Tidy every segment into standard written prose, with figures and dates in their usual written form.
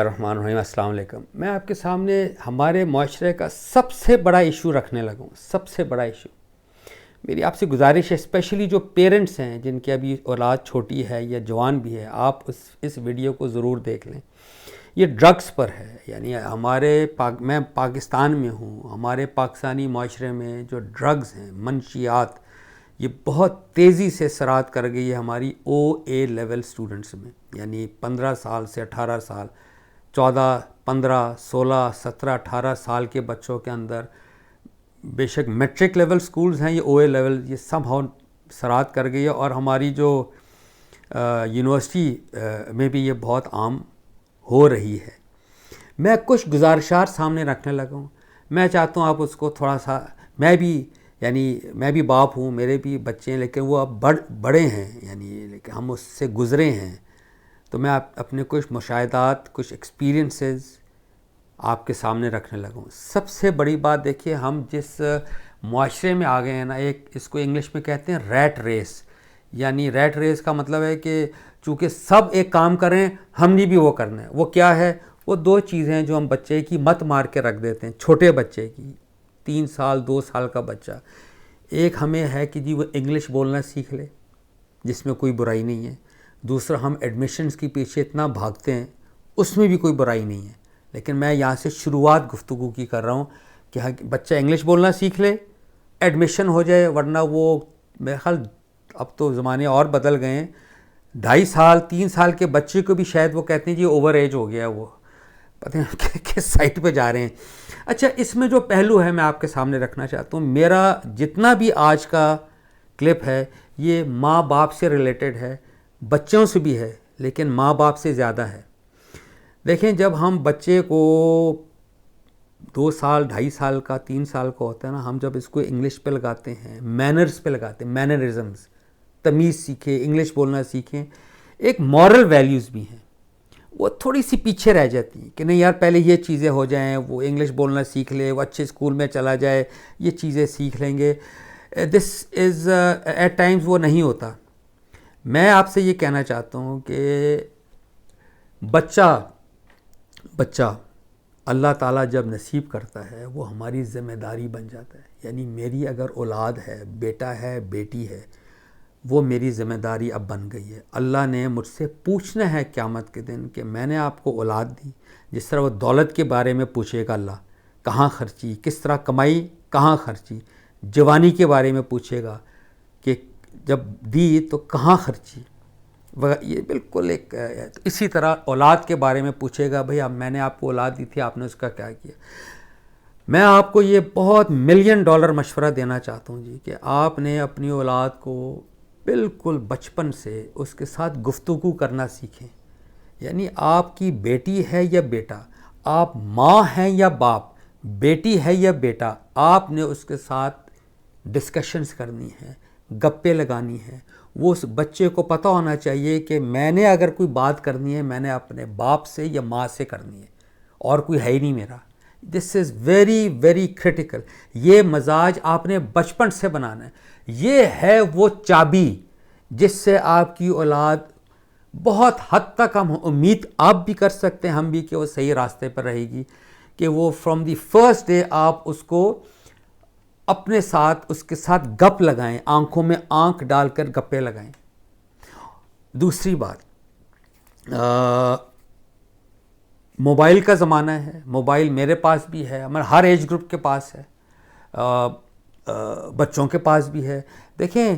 الرحمن الرحیم، السلام علیکم۔ میں آپ کے سامنے ہمارے معاشرے کا سب سے بڑا ایشو رکھنے لگا ہوں، سب سے بڑا ایشو۔ میری آپ سے گزارش ہے، اسپیشلی جو پیرنٹس ہیں جن کی ابھی اولاد چھوٹی ہے یا جوان بھی ہے، آپ اس ویڈیو کو ضرور دیکھ لیں۔ یہ ڈرگس پر ہے، یعنی میں پاکستان میں ہوں، ہمارے پاکستانی معاشرے میں جو ڈرگز ہیں، منشیات، یہ بہت تیزی سے سرایت کر گئی ہے ہماری OA لیول سٹوڈنٹس میں، یعنی 15 سال سے 18 سال، 14 15 16 17 18 سال کے بچوں کے اندر بے شک میٹرک لیول سکولز ہیں، یہ OA لیول، یہ سب سرایت کر گئی ہے۔ اور ہماری جو یونیورسٹی میں بھی یہ بہت عام ہو رہی ہے۔ میں کچھ گزارشات سامنے رکھنے لگا ہوں، میں چاہتا ہوں آپ اس کو تھوڑا سا، میں بھی باپ ہوں، میرے بھی بچے ہیں، لیکن وہ اب بڑے ہیں، یعنی لیکن ہم اس سے گزرے ہیں، تو میں اپنے کچھ مشاہدات، کچھ ایکسپیرینسز آپ کے سامنے رکھنے لگا ہوں۔ سب سے بڑی بات دیکھیے، ہم جس معاشرے میں آ گئے ہیں نا، اس کو انگلش میں کہتے ہیں ریٹ ریس، یعنی ریٹ ریس کا مطلب ہے کہ چونکہ سب ایک کام کریں، ہم نے بھی وہ کرنا ہے۔ وہ کیا ہے؟ وہ دو چیزیں ہیں جو ہم بچے کی مت مار کے رکھ دیتے ہیں، چھوٹے بچے کی، 3 سال 2 سال کا بچہ۔ ایک ہمیں ہے کہ جی وہ انگلش بولنا سیکھ لے، جس میں کوئی برائی نہیں ہے۔ دوسرا، ہم ایڈمیشنز کے پیچھے اتنا بھاگتے ہیں، اس میں بھی کوئی برائی نہیں ہے، لیکن میں یہاں سے شروعات گفتگو کی کر رہا ہوں کہ بچہ انگلش بولنا سیکھ لے، ایڈمیشن ہو جائے، ورنہ وہ میرے خیال اب تو زمانے اور بدل گئے ہیں، 2.5 سال 3 سال کے بچے کو بھی شاید وہ کہتے ہیں جی اوور ایج ہو گیا، وہ پتہ نہیں کس سائٹ پہ جا رہے ہیں۔ اچھا، اس میں جو پہلو ہے میں آپ کے سامنے رکھنا چاہتا ہوں، میرا جتنا بھی آج کا کلپ ہے یہ ماں باپ سے ریلیٹڈ ہے، بچوں سے بھی ہے، لیکن ماں باپ سے زیادہ ہے۔ دیکھیں، جب ہم بچے کو 2 سال 2.5 سال کا 3 سال کا ہوتا ہے نا، ہم جب اس کو انگلش پہ لگاتے ہیں، مینرز پہ لگاتے ہیں، مینرزمز، تمیز سیکھیں، انگلش بولنا سیکھیں، ایک مورل ویلیوز بھی ہیں، وہ تھوڑی سی پیچھے رہ جاتی ہیں کہ نہیں یار پہلے یہ چیزیں ہو جائیں، وہ انگلش بولنا سیکھ لے، وہ اچھے اسکول میں چلا جائے، یہ چیزیں سیکھ لیں گے۔ دس از ایٹ ٹائمز وہ نہیں ہوتا۔ میں آپ سے یہ کہنا چاہتا ہوں کہ بچہ اللہ تعالیٰ جب نصیب کرتا ہے وہ ہماری ذمہ داری بن جاتا ہے، یعنی میری اگر اولاد ہے، بیٹا ہے، بیٹی ہے، وہ میری ذمہ داری اب بن گئی ہے۔ اللہ نے مجھ سے پوچھنا ہے قیامت کے دن کہ میں نے آپ کو اولاد دی، جس طرح وہ دولت کے بارے میں پوچھے گا اللہ، کہاں خرچی، کس طرح کمائی، کہاں خرچی، جوانی کے بارے میں پوچھے گا کہ جب دی تو کہاں خرچی، یہ بالکل ایک، اسی طرح اولاد کے بارے میں پوچھے گا، بھئی اب میں نے آپ کو اولاد دی تھی، آپ نے اس کا کیا کیا۔ میں آپ کو یہ بہت $1 ملین مشورہ دینا چاہتا ہوں جی، کہ آپ نے اپنی اولاد کو بالکل بچپن سے اس کے ساتھ گفتگو کرنا سیکھیں، یعنی آپ کی بیٹی ہے یا بیٹا، آپ ماں ہیں یا باپ، بیٹی ہے یا بیٹا، آپ نے اس کے ساتھ ڈسکشنز کرنی ہیں، گپے لگانی ہیں۔ وہ اس بچے کو پتہ ہونا چاہیے کہ میں نے اگر کوئی بات کرنی ہے، میں نے اپنے باپ سے یا ماں سے کرنی ہے، اور کوئی ہے ہی نہیں میرا۔ دس از ویری ویری کریٹیکل۔ یہ مزاج آپ نے بچپن سے بنانا ہے۔ یہ ہے وہ چابی جس سے آپ کی اولاد بہت حد تک، ہم امید آپ بھی کر سکتے ہیں، ہم بھی، کہ وہ صحیح راستے پر رہے گی، کہ وہ فرام دی فرسٹ ڈے آپ اس کو اپنے ساتھ، اس کے ساتھ گپ لگائیں، آنکھوں میں آنکھ ڈال کر گپے لگائیں۔ دوسری بات، موبائل کا زمانہ ہے، موبائل میرے پاس بھی ہے، ہر ایج گروپ کے پاس ہے، بچوں کے پاس بھی ہے۔ دیکھیں،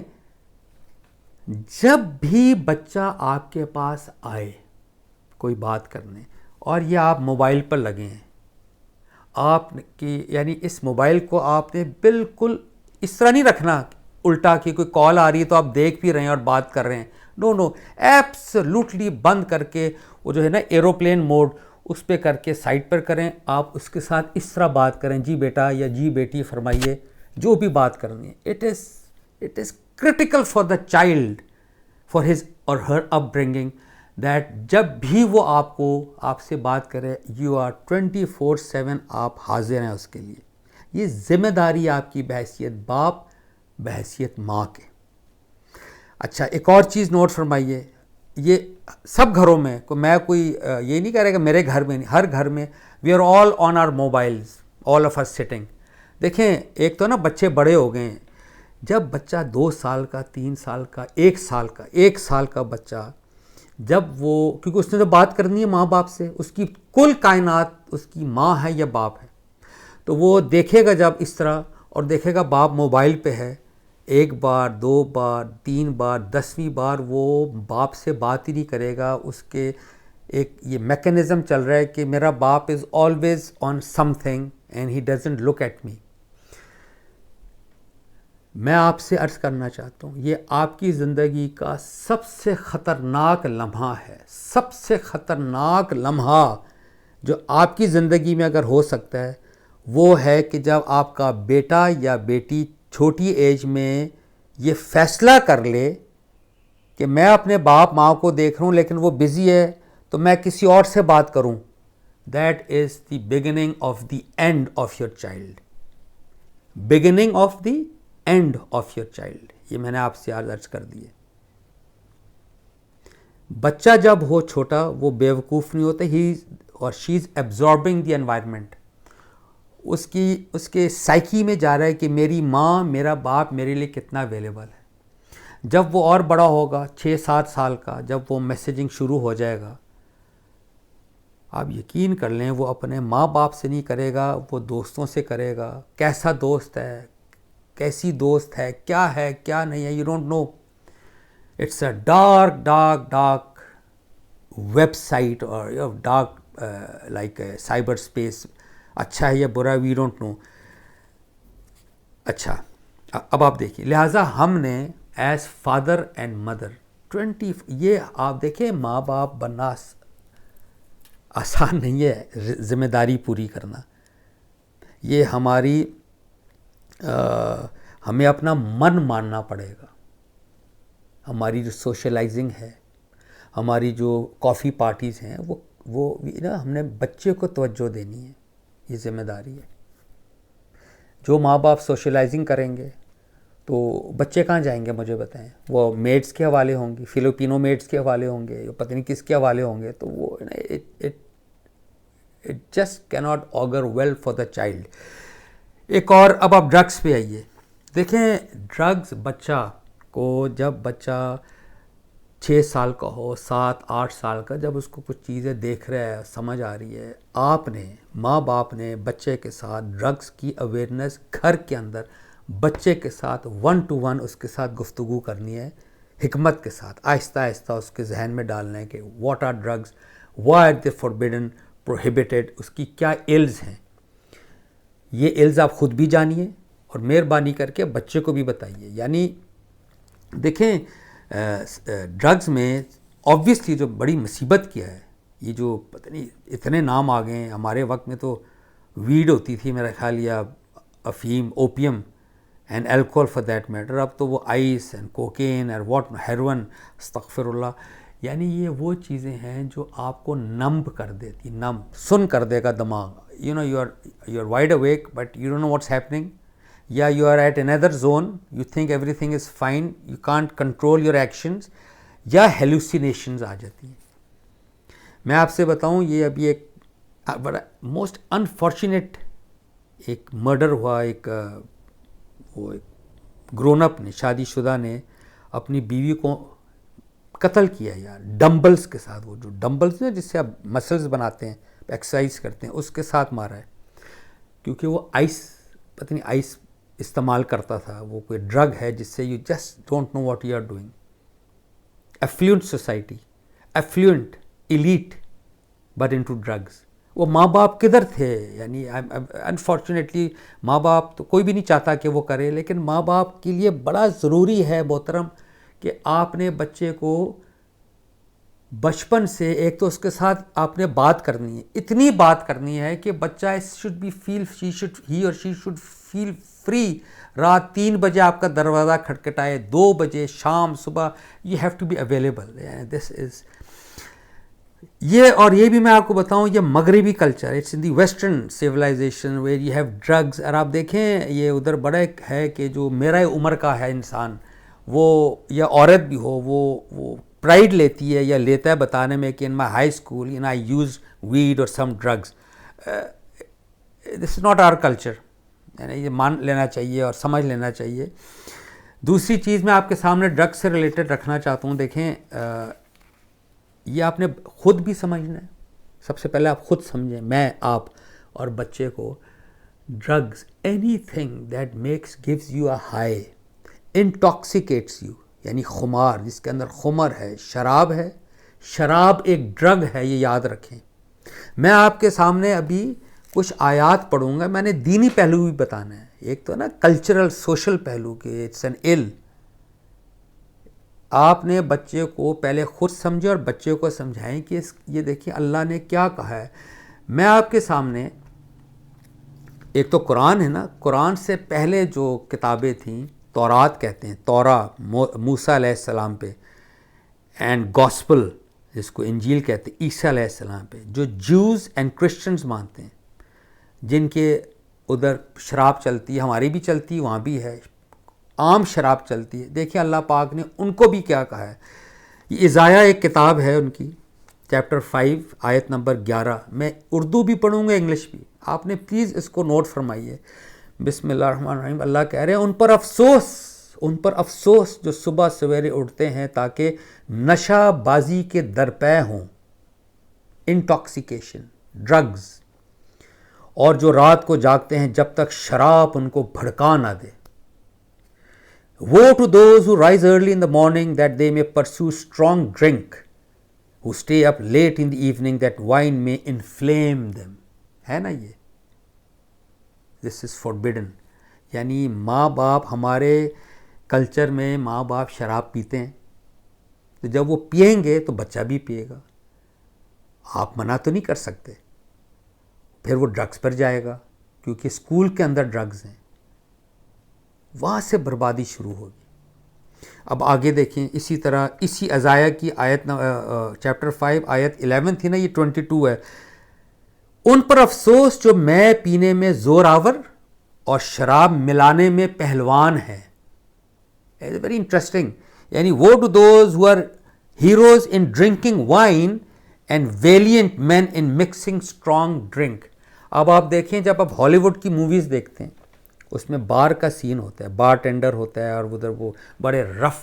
جب بھی بچہ آپ کے پاس آئے کوئی بات کرنے، اور یہ آپ موبائل پر لگے ہیں، آپ کی، یعنی اس موبائل کو آپ نے بالکل اس طرح نہیں رکھنا الٹا کہ کوئی کال آ رہی ہے تو آپ دیکھ بھی رہے ہیں اور بات کر رہے ہیں، نو، ایبسلوٹلی بند کر کے، وہ جو ہے نا ایروپلین موڈ، اس پہ کر کے سائٹ پر کریں، آپ اس کے ساتھ اس طرح بات کریں، جی بیٹا یا جی بیٹی فرمائیے، جو بھی بات کرنی ہے۔ It is critical for the child, for his or her upbringing, that جب بھی وہ آپ سے بات کرے، you are 24/7 آپ حاضر ہیں اس کے لیے۔ یہ ذمہ داری آپ کی بحیثیت باپ، بحیثیت ماں کے۔ اچھا، ایک اور چیز نوٹ فرمائیے، یہ سب گھروں میں، میں کوئی یہ نہیں کہہ رہا کہ میرے گھر میں نہیں، ہر گھر میں we are all on our mobiles, all of us sitting. دیکھیں ایک تو نا بچے بڑے ہو گئے ہیں، جب بچہ 2 سال کا، 3 سال کا، 1 سال کا بچہ، جب وہ، کیونکہ اس نے تو بات کرنی ہے ماں باپ سے، اس کی کل کائنات اس کی ماں ہے یا باپ ہے، تو وہ دیکھے گا جب اس طرح، اور دیکھے گا باپ موبائل پہ ہے، 1 بار 2 بار 3 بار 10ویں بار وہ باپ سے بات ہی نہیں کرے گا. اس کے ایک یہ میکینزم چل رہا ہے کہ میرا باپ is always on something and he doesn't look at me. میں آپ سے عرض کرنا چاہتا ہوں، یہ آپ کی زندگی کا سب سے خطرناک لمحہ ہے، سب سے خطرناک لمحہ جو آپ کی زندگی میں اگر ہو سکتا ہے وہ ہے کہ جب آپ کا بیٹا یا بیٹی چھوٹی ایج میں یہ فیصلہ کر لے کہ میں اپنے باپ ماں کو دیکھ رہا ہوں لیکن وہ بزی ہے تو میں کسی اور سے بات کروں. That is the beginning of the end of your child, beginning of the end of your child. یہ میں نے آپ سے آج عرض کر دی ہے. بچہ جب ہو چھوٹا وہ بیوقوف نہیں ہوتا، ہی اور she is absorbing the environment. اس کے سائیکی میں جا رہا ہے کہ میری ماں میرا باپ میرے لیے کتنا اویلیبل ہے. جب وہ اور بڑا ہوگا 6-7 سال کا، جب وہ میسیجنگ شروع ہو جائے گا، آپ یقین کر لیں وہ اپنے ماں باپ سے نہیں کرے گا، وہ دوستوں سے کرے گا. کیسا دوست ہے، کیسی دوست ہے، کیا نہیں ہے، you don't know. It's a dark website اور ڈارک لائک سائبر اسپیس. اچھا ہے یا برا، وی ڈونٹ نو. اچھا اب آپ دیکھیے، لہٰذا ہم نے ایز فادر اینڈ مدر یہ آپ دیکھیں ماں باپ بننا آسان نہیں ہے، ذمہ داری پوری کرنا. یہ ہمیں اپنا من ماننا پڑے گا. ہماری جو سوشلائزنگ ہے، ہماری جو کافی پارٹیز ہیں، وہ ہم نے بچے کو توجہ دینی ہے. یہ ذمہ داری ہے. جو ماں باپ سوشلائزنگ کریں گے تو بچے کہاں جائیں گے مجھے بتائیں؟ وہ میڈس کے حوالے ہوں گے، فلپینو میڈس کے حوالے ہوں گے، پتہ نہیں کس کے حوالے ہوں گے. تو وہ اٹ جسٹ کی ناٹ آگر ویل فار دا چائلڈ. ایک اور، اب آپ ڈرگس پہ آئیے. دیکھیں ڈرگس بچہ کو، جب بچہ 6 سال کا ہو، 7-8 سال کا، جب اس کو کچھ چیزیں دیکھ رہا ہے، سمجھ آ رہی ہے، آپ نے، ماں باپ نے بچے کے ساتھ ڈرگس کی اویئرنیس گھر کے اندر بچے کے ساتھ 1 to 1 اس کے ساتھ گفتگو کرنی ہے، حکمت کے ساتھ، آہستہ آہستہ اس کے ذہن میں ڈالنا ہے کہ what are drugs, why are they forbidden, prohibited, اس کی کیا ایلز ہیں. یہ ایلز آپ خود بھی جانیے اور مہربانی کر کے بچے کو بھی بتائیے. یعنی دیکھیں ڈرگز میں آبویسلی جو بڑی مصیبت کیا ہے، یہ جو پتہ نہیں اتنے نام آ گئے ہیں. ہمارے وقت میں تو ویڈ ہوتی تھی میرا خیال، یا افیم، opium and alcohol for that matter. اب تو وہ آئس اینڈ کوکین اور واٹ، ہیروئن، استغفر اللہ. یعنی یہ وہ چیزیں ہیں جو آپ کو نمب کر دیتی، سن کر دے گا دماغ. You know you are wide awake but you don't know what's happening. یا you are at another zone, you think everything is fine, you can't control your actions, یا ہیلوسینیشنز آ جاتی ہیں. میں آپ سے بتاؤں، یہ ابھی ایک بڑا موسٹ انفارچونیٹ ایک مرڈر ہوا. وہ ایک گرون اپ نے، شادی شدہ نے اپنی بیوی کو قتل کیا یار، ڈمبلز کے ساتھ. وہ جو ڈمبلز ہیں جس سے آپ مسلز بناتے ہیں، ایکسرسائز کرتے ہیں، اس کے ساتھ مارا ہے. کیونکہ وہ پتہ نہیں آئس استعمال کرتا تھا. وہ کوئی ڈرگ ہے جس سے you just don't know what you are doing. Affluent society, affluent elite, but into drugs. وہ ماں باپ کدھر تھے؟ یعنی انفارچونیٹلی ماں باپ تو کوئی بھی نہیں چاہتا کہ وہ کرے، لیکن ماں باپ کے لیے بڑا ضروری ہے محترم کہ آپ نے بچے کو بچپن سے، ایک تو اس کے ساتھ آپ نے بات کرنی ہے، اتنی بات کرنی ہے کہ بچہ ہی اور شی شوڈ فیل فری. رات 3 بجے آپ کا دروازہ کھٹکھٹائے، 2 بجے، شام، صبح، you have to be available. This is اور یہ بھی میں آپ کو بتاؤں، یہ مغربی culture, it's in the western civilization where you have drugs. اور آپ دیکھیں یہ ادھر بڑا ایک ہے کہ جو میرا عمر کا ہے انسان، وہ یا عورت بھی ہو، وہ پرائڈ لیتی ہے یا لیتا ہے بتانے میں کہ in my high school I use weed اور some drugs. This is not our culture. یہ مان لینا چاہیے اور سمجھ لینا چاہیے. دوسری چیز میں آپ کے سامنے ڈرگ سے ریلیٹڈ رکھنا چاہتا ہوں. دیکھیں یہ آپ نے خود بھی سمجھنا ہے. سب سے پہلے آپ خود سمجھیں, میں, آپ اور بچے کو. Drugs, anything that makes gives you a high, intoxicates you, یعنی خمار, جس کے اندر خمر ہے, شراب ہے. شراب ایک ڈرگ ہے, یہ یاد رکھیں. میں آپ کے سامنے ابھی کچھ آیات پڑھوں گا. میں نے دینی پہلو بھی بتانا ہے. ایک تو نا کلچرل سوشل پہلو کہ اٹس این ایل. آپ نے بچے کو پہلے خود سمجھے اور بچے کو سمجھائیں کہ یہ دیکھیں اللہ نے کیا کہا ہے. میں آپ کے سامنے ایک تو قرآن ہے نا, قرآن سے پہلے جو کتابیں تھیں, تورات کہتے ہیں, تورا موسیٰ علیہ السلام پہ, اینڈ گاسپل جس کو انجیل کہتے ہیں عیسیٰ علیہ السلام پہ, جو جوز اینڈ کرسچنز مانتے ہیں, جن کے ادھر شراب چلتی ہے, ہماری بھی چلتی ہے, وہاں بھی ہے, عام شراب چلتی ہے. دیکھیں اللہ پاک نے ان کو بھی کیا کہا ہے. یہ عزایہ ایک کتاب ہے ان کی, چیپٹر 5 آیت نمبر 11. میں اردو بھی پڑھوں گا, انگلش بھی. آپ نے پلیز اس کو نوٹ فرمائیے. بسم اللہ الرحمن الرحیم. اللہ کہہ رہے ہیں ان پر افسوس جو صبح سویرے اٹھتے ہیں تاکہ نشہ بازی کے درپے ہوں, انٹاکسیکیشن, ڈرگز, اور جو رات کو جاگتے ہیں جب تک شراب ان کو بھڑکا نہ دے. Woe to those who rise early in the morning that they may pursue strong drink, who stay up late in the evening that wine may inflame them. ہے نا یہ, this is forbidden. یعنی ماں باپ, ہمارے کلچر میں ماں باپ شراب پیتے ہیں, تو جب وہ پئیں گے تو بچہ بھی پیے گا. آپ منع تو نہیں کر سکتے. پھر وہ ڈرگس پر جائے گا کیونکہ اسکول کے اندر ڈرگز ہیں, وہاں سے بربادی شروع ہوگی. اب آگے دیکھیں, اسی طرح اسی عزایہ کی آیت چیپٹر 5 آیت 11 تھی نا, یہ 22 ہے. ان پر افسوس جو میں پینے میں زور آور اور شراب ملانے میں پہلوان ہے. Very interesting. یعنی woe to those who are heroes in drinking wine and valiant men in mixing strong drink. اب آپ دیکھیں, جب آپ ہالی ووڈ کی موویز دیکھتے ہیں, اس میں بار کا سین ہوتا ہے, بار ٹینڈر ہوتا ہے, اور ادھر وہ بڑے رف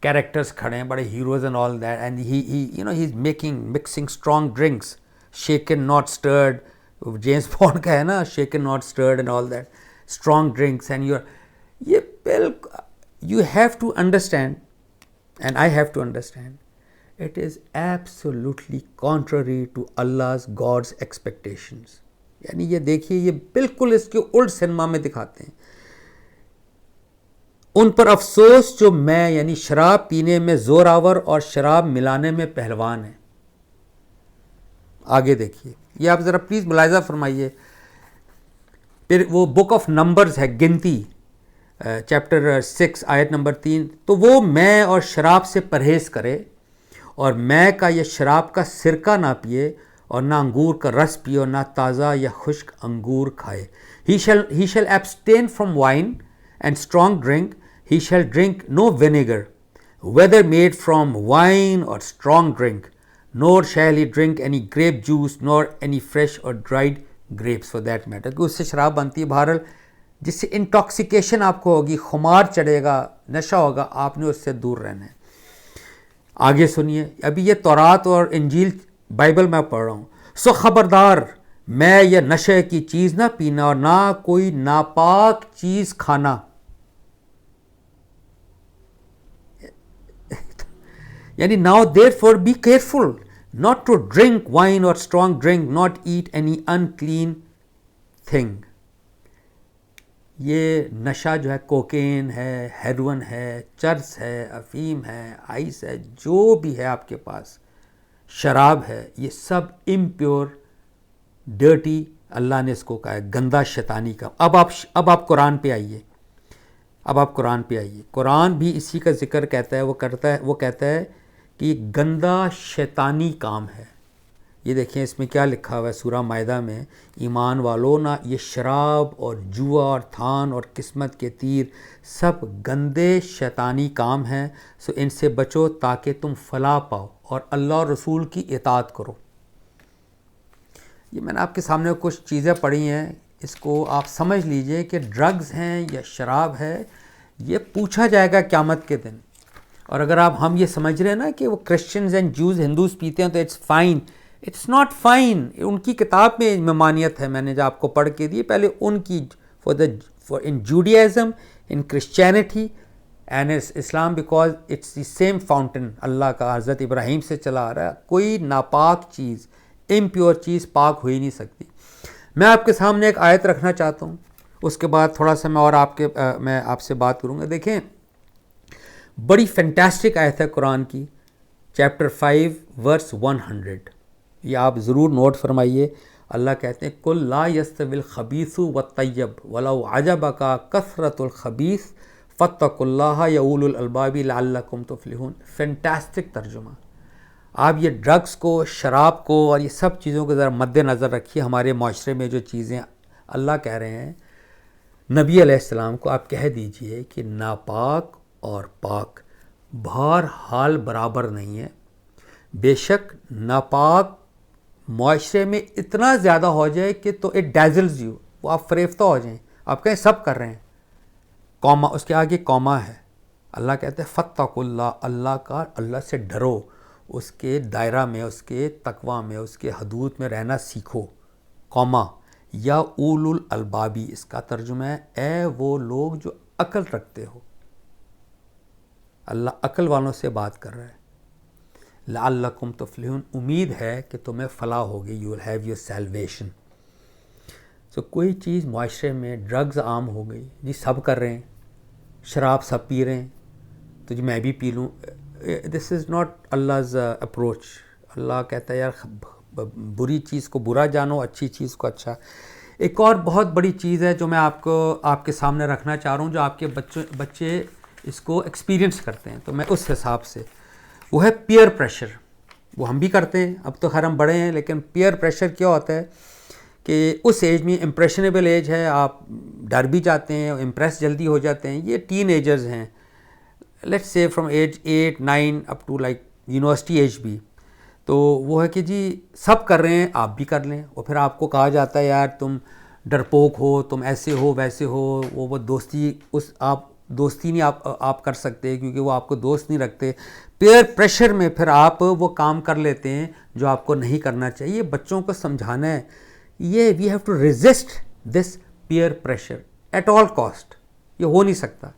کیریکٹرز کھڑے ہیں, بڑے heroes and all that, and he is mixing strong drinks, shaken not stirred. James Bond کا ہے نا, shaken not stirred and all that, strong drinks. And یہ بالکل you have to understand, and I have to understand, it is absolutely contrary to Allah's God's expectations. یعنی یہ دیکھیے, یہ بالکل اس کے الٹ سنما میں دکھاتے ہیں. ان پر افسوس جو میں, یعنی شراب پینے میں زور آور اور شراب ملانے میں پہلوان ہے. آگے دیکھیے, یہ آپ ذرا پلیز ملاحظہ فرمائیے. پھر وہ بک آف نمبرز ہے, گنتی, چیپٹر 6 آیت نمبر 3. تو وہ میں اور شراب سے پرہیز کرے, اور میں کا یا شراب کا سرکہ نہ پیے, اور نہ انگور کا رس پیے, اور نہ تازہ یا خشک انگور کھائے. He shall abstain from wine and strong drink. He shall drink no vinegar, whether made from wine or strong drink, nor shall he drink any grape juice, nor any fresh or dried grapes for that matter. کہ اس سے شراب بنتی ہے بہرحال, جس سے intoxication آپ کو ہوگی, خمار چڑھے گا, نشہ ہوگا, آپ نے اس سے دور رہنا ہے. آگے سنیے, ابھی یہ تورات اور انجیل بائبل میں پڑھ رہا ہوں. سو خبردار, میں یہ نشے کی چیز نہ پینا اور نہ کوئی ناپاک چیز کھانا. یعنی now therefore be careful not to drink wine or strong drink, not eat any unclean thing. یہ نشہ جو ہے کوکین ہے, ہیروئن ہے, چرس ہے, افیم ہے, آئس ہے, جو بھی ہے آپ کے پاس, شراب ہے, یہ سب امپیور, ڈرٹی, اللہ نے اس کو کہا ہے گندا شیطانی کا. اب آپ قرآن پہ آئیے. قرآن بھی اسی کا ذکر کہتا ہے. وہ کہتا ہے کہ یہ گندا شیطانی کام ہے. یہ دیکھیں اس میں کیا لکھا ہوا ہے سورہ مائدہ میں، ایمان والو نہ یہ شراب اور جوا اور تھان اور قسمت کے تیر سب گندے شیطانی کام ہیں، سو ان سے بچو تاکہ تم فلاح پاؤ اور اللہ اور رسول کی اطاعت کرو۔ یہ میں نے آپ کے سامنے کچھ چیزیں پڑھی ہیں، اس کو آپ سمجھ لیجئے کہ ڈرگز ہیں یا شراب ہے، یہ پوچھا جائے گا قیامت کے دن۔ اور اگر ہم یہ سمجھ رہے ہیں نا کہ وہ کرسچنز اینڈ جوز ہندوز پیتے ہیں تو it's fine, it's not fine. ان کی کتاب میں ممانعت ہے، میں نے جو آپ کو پڑھ کے دی، پہلے ان کی for in Judaism, in Christianity and Islam, because it's the same fountain اللہ کا حضرت ابراہیم سے چلا آ رہا ہے۔ کوئی ناپاک چیز، امپیور چیز پاک ہو ہی نہیں سکتی۔ میں آپ کے سامنے ایک آیت رکھنا چاہتا ہوں، اس کے بعد تھوڑا سا میں آپ سے بات کروں گا۔ دیکھیں بڑی فینٹاسٹک آیت ہے قرآن کی، چیپٹر 5 ورس 100، یہ آپ ضرور نوٹ فرمائیے۔ اللہ کہتے ہیں کل لا یستوی الخبیث والطیب ولو عجبک کثرۃ الخبیث فاتقوا اللہ یا اولو الالباب لعلکم تفلحون۔ فینٹاسٹک ترجمہ۔ آپ یہ ڈرگس کو، شراب کو اور یہ سب چیزوں کو ذرا مد نظر رکھیے۔ ہمارے معاشرے میں جو چیزیں اللہ کہہ رہے ہیں، نبی علیہ السلام کو آپ کہہ دیجئے کہ ناپاک اور پاک بہرحال برابر نہیں ہے۔ بے شک ناپاک معاشرے میں اتنا زیادہ ہو جائے کہ تو اٹ ڈیزلز یو، وہ آپ فریفتہ ہو جائیں، آپ کہیں سب کر رہے ہیں، کوما اس کے آگے کوما ہے۔ اللہ کہتے ہیں فاتقوا اللہ، اللہ سے ڈرو، اس کے دائرہ میں، اس کے تقوی میں، اس کے حدود میں رہنا سیکھو، کوما یا اولو الالبابی، اس کا ترجمہ ہے اے وہ لوگ جو عقل رکھتے ہو۔ اللہ عقل والوں سے بات کر رہا ہے۔ لعلکم تفلحون، امید ہے کہ تمہیں فلاح ہوگی، you will have your salvation. So کوئی چیز معاشرے میں ڈرگز عام ہو گئی، جی سب کر رہے ہیں، شراب سب پی رہے ہیں تو جی میں بھی پی لوں، دس از ناٹ اللہز اپروچ۔ اللہ کہتا ہے یار بری چیز کو برا جانو، اچھی چیز کو اچھا۔ ایک اور بہت بڑی چیز ہے جو میں آپ کے سامنے رکھنا چاہ رہا ہوں، جو آپ کے بچے اس کو ایکسپیرینس کرتے ہیں، تو میں اس حساب سے، وہ ہے پیئر پریشر۔ وہ ہم بھی کرتے ہیں، اب تو خیر ہم بڑے ہیں، لیکن پیئر پریشر کیا ہوتا ہے کہ اس ایج میں امپریشنیبل ایج ہے، آپ ڈر بھی جاتے ہیں، امپریس جلدی ہو جاتے ہیں۔ یہ ٹین ایجرز ہیں، let's say from age 8 9 up to like university age بھی، تو وہ ہے کہ جی سب کر رہے ہیں آپ بھی کر لیں، اور پھر آپ کو کہا جاتا ہے یار تم ڈرپوک ہو، تم ایسے ہو ویسے ہو، وہ دوستی آپ دوستی نہیں آپ کر سکتے کیونکہ وہ آپ کو دوست نہیں رکھتے۔ پیئر پریشر میں پھر آپ وہ کام کر لیتے ہیں جو آپ کو نہیں کرنا چاہیے۔ بچوں کو سمجھانا ہے یہ we have to resist this peer pressure at all cost. یہ ہو نہیں سکتا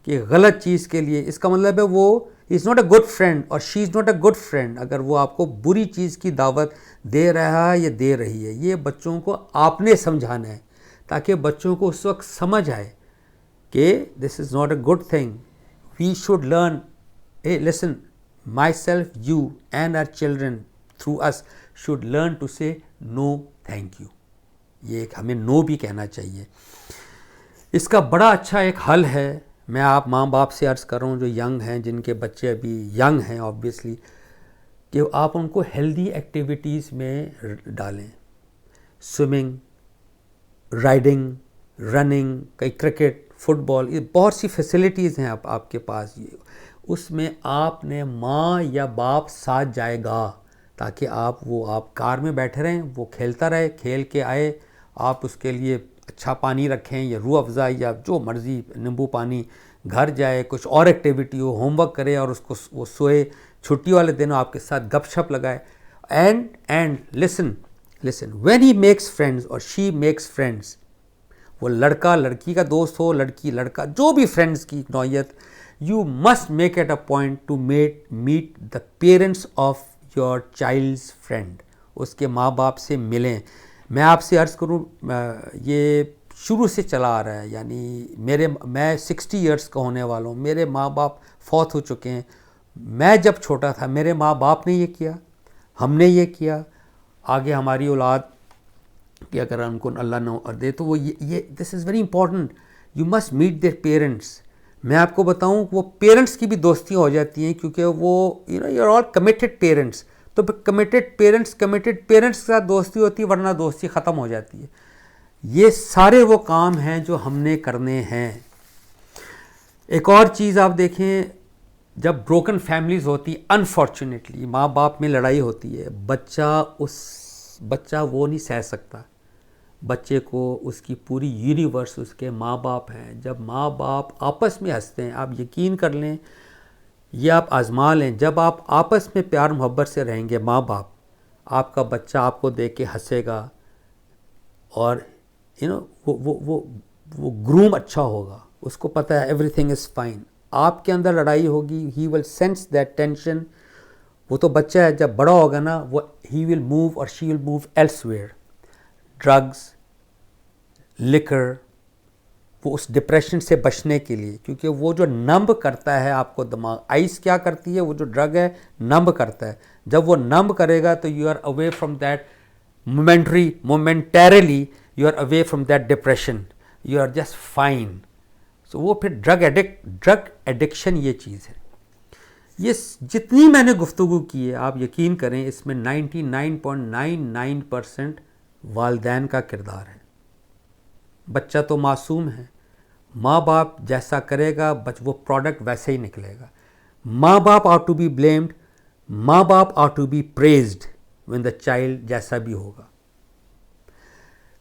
کہ غلط چیز کے لیے، اس کا مطلب ہے وہ is not a good friend اور she is not a good friend اگر وہ آپ کو بری چیز کی دعوت دے رہا ہے یا دے رہی ہے۔ یہ بچوں کو آپ نے سمجھانا ہے تاکہ بچوں کو اس وقت سمجھ آئے کہ this is not a good thing. We should learn, hey listen, myself, you and our children through us should learn to say no thank you۔ یہ ایک ہمیں نو بھی کہنا چاہیے۔ اس کا بڑا اچھا ایک حل ہے، میں آپ ماں باپ سے عرض کر رہا ہوں جو ینگ ہیں، جن کے بچے ابھی ینگ ہیں آبویسلی، کہ آپ ان کو ہیلدی ایکٹیویٹیز میں ڈالیں، سوئمنگ، رائڈنگ، رننگ، کئی کرکٹ، فٹ بال، یہ بہت سی فیسلٹیز ہیں آپ کے پاس، اس میں آپ نے ماں یا باپ ساتھ جائے گا تاکہ آپ کار میں بیٹھے رہیں، وہ کھیلتا رہے، کھیل کے آئے، آپ اس کے لیے اچھا پانی رکھیں یا روح افزا یا جو مرضی نیمبو پانی، گھر جائے کچھ اور ایکٹیویٹی ہو، ہوم ورک کرے اور اس کو وہ سوئے، چھٹی والے دن آپ کے ساتھ گپ شپ لگائے۔ And listen when he makes friends اور شی میکس فرینڈز، وہ لڑکا لڑکی کا دوست ہو، لڑکی لڑکا، جو بھی فرینڈز کی نوعیت، you must make it a point to meet the parents of your child's friend، اس کے ماں باپ سے ملیں۔ میں آپ سے عرض کروں یہ شروع سے چلا آ رہا ہے، یعنی میں 60 ایئرس کا ہونے والا ہوں، میرے ماں باپ فوت ہو چکے ہیں، میں جب چھوٹا تھا میرے ماں باپ نے یہ کیا، ہم نے یہ کیا، آگے ہماری اولاد کہ اگر ان کو اللہ نہ دے تو وہ یہ this is very important, you must meet their parents. میں آپ کو بتاؤں وہ پیرنٹس کی بھی دوستیاں ہو جاتی ہیں کیونکہ وہ you are all committed parents, تو کمیٹڈ پیرنٹس کے ساتھ دوستی ہوتی ہے، ورنہ دوستی ختم ہو جاتی ہے. یہ سارے وہ کام ہیں جو ہم نے کرنے ہیں. ایک اور چیز آپ دیکھیں، جب بروکن فیملیز ہوتی، انفارچونیٹلی ماں باپ میں لڑائی ہوتی ہے، بچہ وہ نہیں سہ سکتا. بچے کو اس کی پوری یونیورس اس کے ماں باپ ہیں. جب ماں باپ آپس میں ہنستے ہیں، آپ یقین کر لیں، یہ آپ آزما لیں، جب آپ آپس میں پیار محبت سے رہیں گے ماں باپ، آپ کا بچہ آپ کو دیکھ کے ہنسے گا، اور وہ گروم اچھا ہوگا، اس کو پتہ ہے ایوری تھنگ از فائن. آپ کے اندر لڑائی ہوگی، ہی ول سینس دیٹ ٹینشن. وہ تو بچہ ہے، جب بڑا ہوگا نا، وہ ہی ول موو اور she will move elsewhere. Drugs, liquor, وہ اس ڈپریشن سے بچنے کے لیے، کیونکہ وہ جو نمب کرتا ہے آپ کو دماغ، آئس کیا کرتی ہے، وہ جو ڈرگ ہے نمب کرتا ہے. جب وہ نمب کرے گا تو you are away from that momentarily you are away from that depression, you are just fine. So وہ پھر ڈرگ ایڈکشن یہ چیز ہے. یہ جتنی میں نے گفتگو کی ہے، آپ یقین کریں اس میں 99.99% والدین کا کردار ہے. بچہ تو معصوم ہے، ماں باپ جیسا کرے گا وہ پروڈکٹ ویسے ہی نکلے گا. ماں باپ آر ٹو بی بلیمڈ، ماں باپ are to be praised when the child جیسا بھی ہوگا.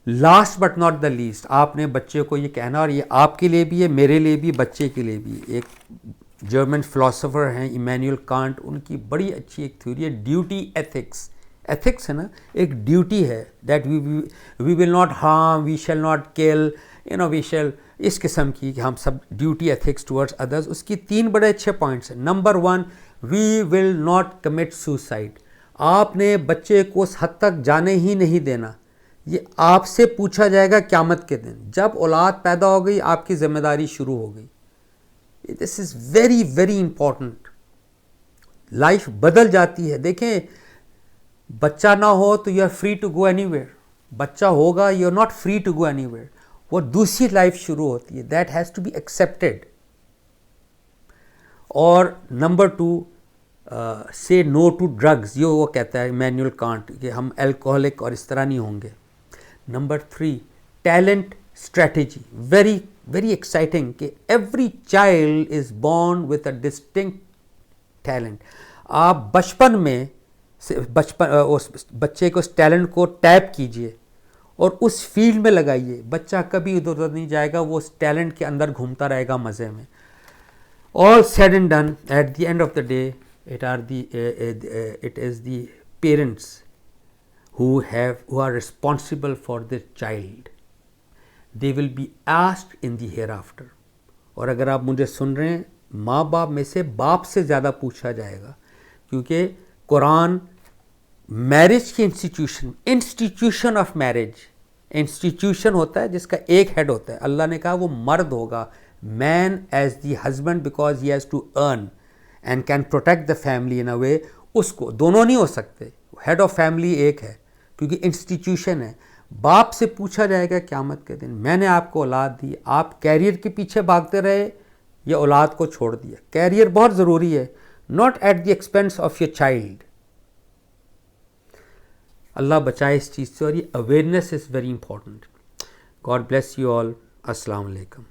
Last but not the least, آپ نے بچے کو یہ کہنا، اور یہ آپ کے لیے بھی ہے، میرے لیے بھی، بچے کے لیے بھی. ایک جرمن فلاسفر ہیں ایمینوئل کانٹ، ان کی بڑی اچھی ایک تھیوری ہے ڈیوٹی ایتھکس. ایتھکس ہے نا، ایک ڈیوٹی ہے، that we will not harm, we shall not kill, we shall, اس قسم کی کہ ہم سب ڈیوٹی ایتھکس ٹورڈز ادرز. اس کی 3 بڑے اچھے پوائنٹس ہیں. Number 1، we will not commit suicide. آپ نے بچے کو اس حد تک جانے ہی نہیں دینا. یہ آپ سے پوچھا جائے گا قیامت کے دن. جب اولاد پیدا ہو گئی، آپ کی ذمہ داری شروع ہو گئی. This is very very important. Life بدل جاتی ہے. دیکھیں، بچہ نہ ہو تو you are free to go anywhere. بچہ ہوگا، you are not free to go anywhere. وہ دوسری لائف شروع ہوتی ہے، that has to be accepted. اور نمبر 2، سے نو ٹو ڈرگز. یہ وہ کہتا ہے ایمینوئل کانٹ کہ ہم الکوہلک اور اس طرح نہیں ہوں گے. Number 3، talent strategy. Very very exciting کہ every child is born with a distinct talent. آپ بچپن میں اس بچے کو اس ٹیلنٹ کو ٹیپ کیجئے اور اس فیلڈ میں لگائیے. بچہ کبھی ادھر ادھر نہیں جائے گا، وہ اس ٹیلنٹ کے اندر گھومتا رہے گا مزے میں. All said and done, at the end of the day, it is the parents who are responsible for their child. They will be asked in the hereafter. اور اگر آپ مجھے سن رہے ہیں، ماں باپ میں سے باپ سے زیادہ پوچھا جائے گا، کیونکہ قرآن میرج کی انسٹیٹیوشن آف میرج، انسٹیٹیوشن ہوتا ہے جس کا ایک ہیڈ ہوتا ہے. اللہ نے کہا وہ مرد ہوگا، man as the husband, because he has to earn and can protect the family in a way. اس کو دونوں نہیں ہو سکتے، ہیڈ آف فیملی ایک ہے کیونکہ انسٹیٹیوشن ہے. باپ سے پوچھا جائے گا قیامت کے دن، میں نے آپ کو اولاد دی، آپ کیریئر کے پیچھے بھاگتے رہے یا اولاد کو چھوڑ دیا. کیریئر بہت ضروری ہے، not at the expense of your child. اللہ بچائے اس چیز سے، اور یہ awareness is very important. God bless you all. السلام علیکم.